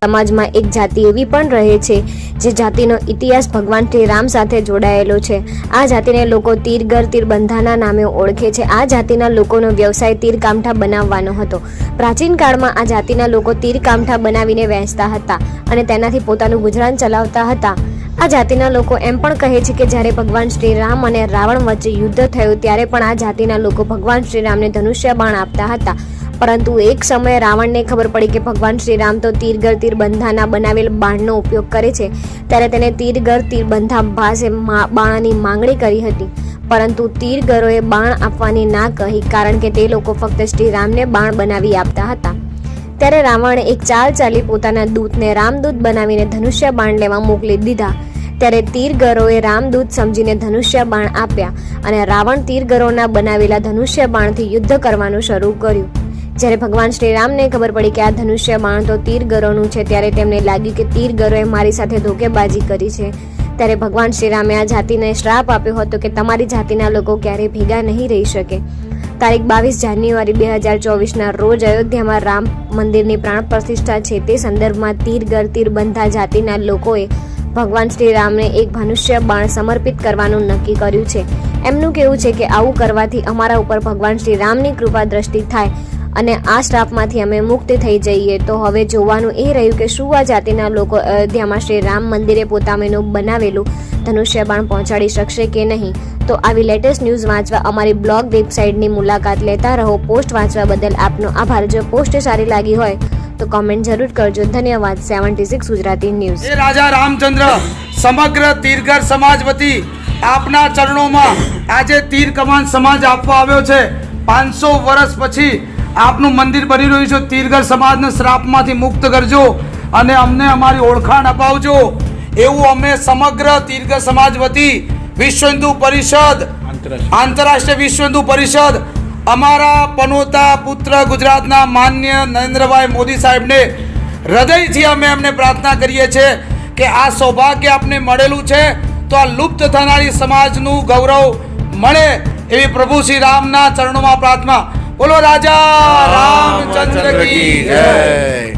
સમાજમાં એક જાતિ એવી પણ રહે છે જે જાતિનો ઇતિહાસ ભગવાન શ્રી રામ સાથે જોડાયેલો છે। આ જાતિને લોકો તીરગર તીરબંધાના નામે ઓળખે છે। આ જાતિના લોકોનો વ્યવસાય તીરકામઠા બનાવવાનો હતો। પ્રાચીન કાળમાં આ જાતિના લોકો તીરકામઠા બનાવીને વેચતા હતા અને તેનાથી પોતાનું ગુજરાન ચલાવતા હતા। આ જાતિના લોકો એમ પણ કહે છે કે જ્યારે ભગવાન શ્રી રામ અને રાવણ વચ્ચે યુદ્ધ થયું ત્યારે પણ આ જાતિના લોકો ભગવાન શ્રી રામને ધનુષ્ય બાણ આપતા હતા। પરંતુ એક સમયે રાવણને ખબર પડી કે ભગવાન શ્રી રામ તો તીરગર તીરબંધાના બનાવેલ બાણનો ઉપયોગ કરે છે, ત્યારે તેને તીરગર તીરબંધા પાસે બાણની માંગણી કરી હતી। પરંતુ તીરગરોએ બાણ આપવાની ના કહી, કારણ કે તે લોકો ફક્ત શ્રી રામને બાણ બનાવી આપતા હતા। ત્યારે રાવણે એક ચાલ ચાલી પોતાના દૂતને રામદૂત બનાવીને ધનુષ્ય બાણ લેવા મોકલી દીધા। ત્યારે તીરગરોએ રામદૂત સમજીને ધનુષ્ય બાણ આપ્યા અને રાવણ તીરગરોના બનાવેલા ધનુષ્ય બાણથી યુદ્ધ કરવાનું શરૂ કર્યું। જ્યારે ભગવાન શ્રી રામને ખબર પડી કે આ ધનુષ્ય બાણ તો તીરગરોનું છે, ત્યારે તેમને લાગ્યું કે તીરગરોએ મારી સાથે ધોકેબાજી કરી છે। ત્યારે ભગવાન શ્રી રામે આ જાતિને શ્રાપ આપ્યો હતો કે તમારી જાતિના લોકો ક્યારેય ભેગા નહીં રહી શકે। તારીખ 22 જાન્યુઆરી 2024ના રોજ અયોધ્યામાં રામ મંદિરની પ્રાણ પ્રતિષ્ઠા છે, તે સંદર્ભમાં તીરગર તીરબંધા જાતિના લોકોએ ભગવાન શ્રી રામને એક ધનુષ્ય બાણ સમર્પિત કરવાનું નક્કી કર્યું છે। એમનું કહેવું છે કે આવું કરવાથી અમારા ઉપર ભગવાન શ્રી રામની કૃપા દ્રષ્ટિ થાય અને આ શ્રાપમાંથી અમે મુક્ત થઈ જઈએ। તો હવે જોવાનું એ રહ્યું કે શું આ જાતિના લોકો અયોધ્યામાં શ્રી રામ મંદિરે પોતાનું બનાવેલું ધનુષ્ય બાણ પહોંચાડી શકશે કે નહીં। તો આવી લેટેસ્ટ ન્યૂઝ વાંચવા અમારી બ્લોગ વેબસાઇટની મુલાકાત લેતા રહો। પોસ્ટ વાંચવા બદલ આપનો આભાર। જો પોસ્ટ સારી લાગી હોય તો કોમેન્ટ જરૂર કરજો। ધન્યવાદ। 76 ગુજરાતી ન્યૂઝ। રાજા રામચંદ્ર સમગ્ર તીરગર સમાજ વતી આપના ચરણોમાં આજે તીર કમાન સમાજ આપવા આવ્યો છે। 500 વર્ષ પછી આપનું મંદિર બની રહ્યું છે। તીરગર સમાજને શ્રાપમાંથી મુક્ત કરજો અને અમને અમારી ઓળખાણ અપાવજો, એવું અમે સમગ્ર તીરગર સમાજ વતી વિશ્વ હિન્દુ પરિષદ, આંતરરાષ્ટ્રીય વિશ્વ હિન્દુ પરિષદ, અમારા પનોતા પુત્ર ગુજરાતના માન્ય નરેન્દ્રભાઈ મોદી સાહેબને હૃદયથી અમે એમને પ્રાર્થના કરીએ છીએ કે આ સૌભાગ્ય આપને મળેલું છે તો આ લુપ્ત થનારી સમાજનું ગૌરવ મળે એવી પ્રભુ શ્રી રામના ચરણોમાં પ્રાર્થના। બોલો રાજા રામચંદ્ર કી જય।